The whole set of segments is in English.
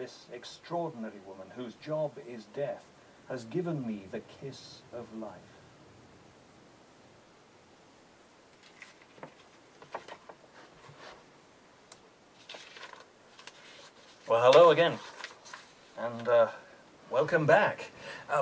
this extraordinary woman whose job is death, has given me the kiss of life. Well, hello again, and welcome back.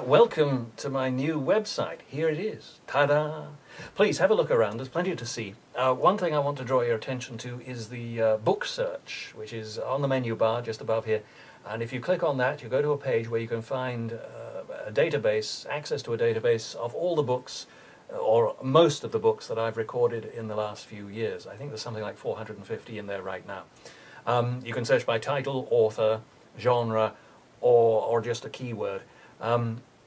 Welcome to my new website. Here it is. Ta-da! Please have a look around. There's plenty to see. One thing I want to draw your attention to is the book search, which is on the menu bar just above here. And if you click on that, you go to a page where you can find a database, access to a database of all the books, or most of the books that I've recorded in the last few years. I think there's something like 450 in there right now. You can search by title, author, genre, or just a keyword.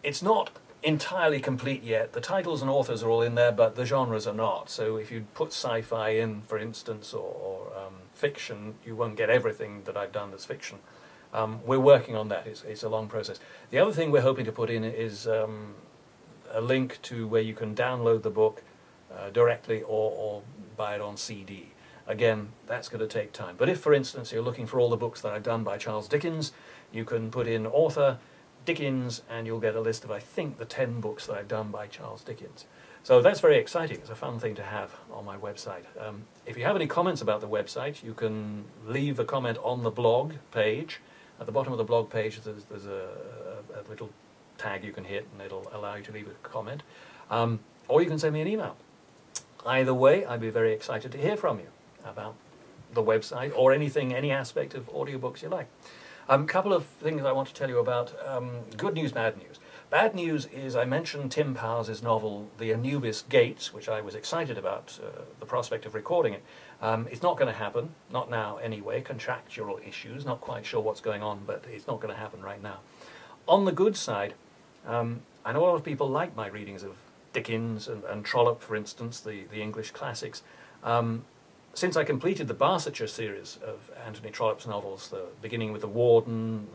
It's not entirely complete yet. The titles and authors are all in there, but the genres are not. So if you put sci-fi in, for instance, or fiction, you won't get everything that I've done that's fiction. We're working on that. It's a long process. The other thing we're hoping to put in is a link to where you can download the book directly or buy it on CD. Again, that's going to take time. But if, for instance, you're looking for all the books that I've done by Charles Dickens, you can put in author, Dickens, and you'll get a list of, I think, the 10 books that I've done by Charles Dickens. So that's very exciting. It's a fun thing to have on my website. If you have any comments about the website, you can leave a comment on the blog page. At the bottom of the blog page, there's a little tag you can hit, and it'll allow you to leave a comment. Or you can send me an email. Either way, I'd be very excited to hear from you about the website or anything, any aspect of audiobooks you like. A couple of things I want to tell you about. Good news, bad news. Bad news is I mentioned Tim Powers' novel, The Anubis Gates, which I was excited about, the prospect of recording it. It's not going to happen, not now anyway, contractual issues, not quite sure what's going on, but it's not going to happen right now. On the good side, I know a lot of people like my readings of Dickens and Trollope, for instance, the English classics. Since I completed the Barsetshire series of Anthony Trollope's novels, beginning with The Warden,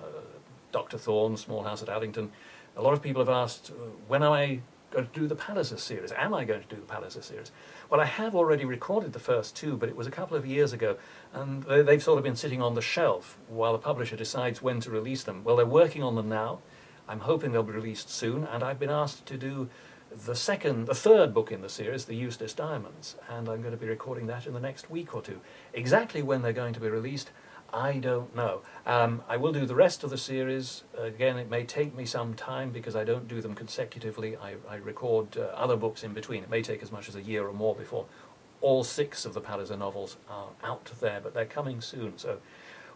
Dr. Thorne, Small House at Allington, a lot of people have asked, when am I going to do the Palliser series? Am I going to do the Palliser series? Well, I have already recorded the first two, but it was a couple of years ago, and they've sort of been sitting on the shelf while the publisher decides when to release them. Well, they're working on them now. I'm hoping they'll be released soon, and I've been asked to do the third book in the series, The Eustace Diamonds, and I'm going to be recording that in the next week or two. Exactly when they're going to be released, I don't know. I will do the rest of the series. Again, it may take me some time because I don't do them consecutively. I record other books in between. It may take as much as a year or more before all 6 of the Palliser novels are out there, but they're coming soon. So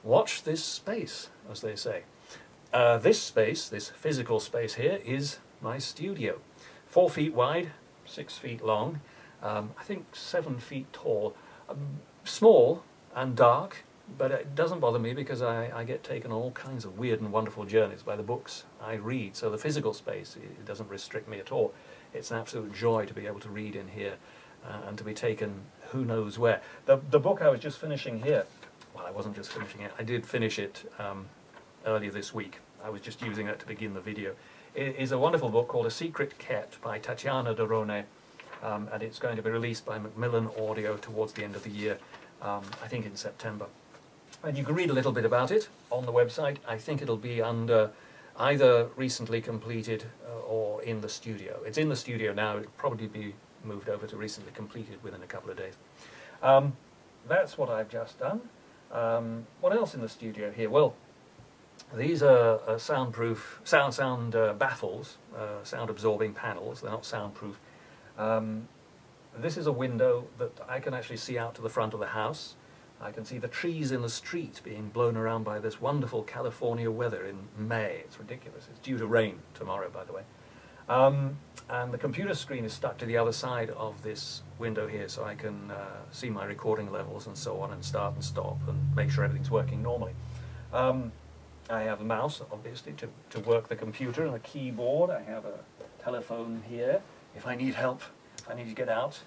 watch this space, as they say. This space, this physical space here, is my studio. 4 feet wide, 6 feet long, I think 7 feet tall. Small and dark, but it doesn't bother me because I get taken on all kinds of weird and wonderful journeys by the books I read. So the physical space, it doesn't restrict me at all. It's an absolute joy to be able to read in here and to be taken who knows where. The book I was just finishing here, well, I wasn't just finishing it, I did finish it earlier this week. I was just using it to begin the video. It is a wonderful book called A Secret Ket by Tatiana Dorone, and it's going to be released by Macmillan Audio towards the end of the year, I think in September. And you can read a little bit about it on the website. I think it'll be under either recently completed or in the studio. It's in the studio now. It'll probably be moved over to recently completed within a couple of days. That's what I've just done. What else in the studio here? Well, these are soundproof, sound baffles, sound-absorbing panels. They're not soundproof. This is a window that I can actually see out to the front of the house. I can see the trees in the street being blown around by this wonderful California weather in May. It's ridiculous. It's due to rain tomorrow, by the way. And the computer screen is stuck to the other side of this window here, so I can see my recording levels and so on, and start and stop and make sure everything's working normally. I have a mouse, obviously, to work the computer, and a keyboard. I have a telephone here if I need help, if I need to get out.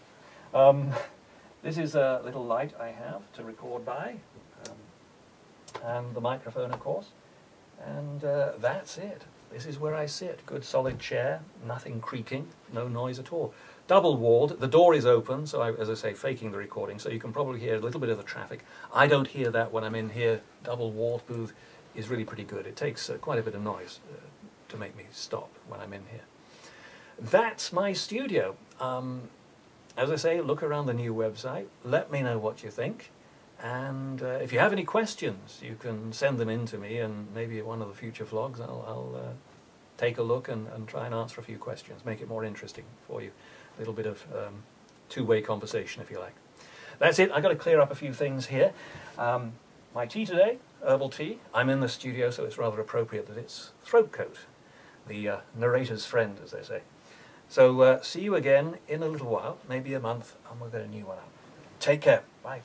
This is a little light I have to record by, and the microphone, of course. And that's it. this is where I sit. Good solid chair, nothing creaking, no noise at all. Double walled, the door is open, so as I say, faking the recording, so you can probably hear a little bit of the traffic. I don't hear that when I'm in here. Double walled booth is really pretty good. It takes quite a bit of noise to make me stop when I'm in here. That's my studio. As I say, look around the new website, let me know what you think, and if you have any questions, you can send them in to me, and maybe at one of the future vlogs I'll take a look and try and answer a few questions, make it more interesting for you. A little bit of two-way conversation, if you like. That's it. I've got to clear up a few things here. My tea today, herbal tea. I'm in the studio, so it's rather appropriate that it's throat coat, the narrator's friend, as they say. So see you again in a little while, maybe a month, and we'll get a new one up. Take care. Bye.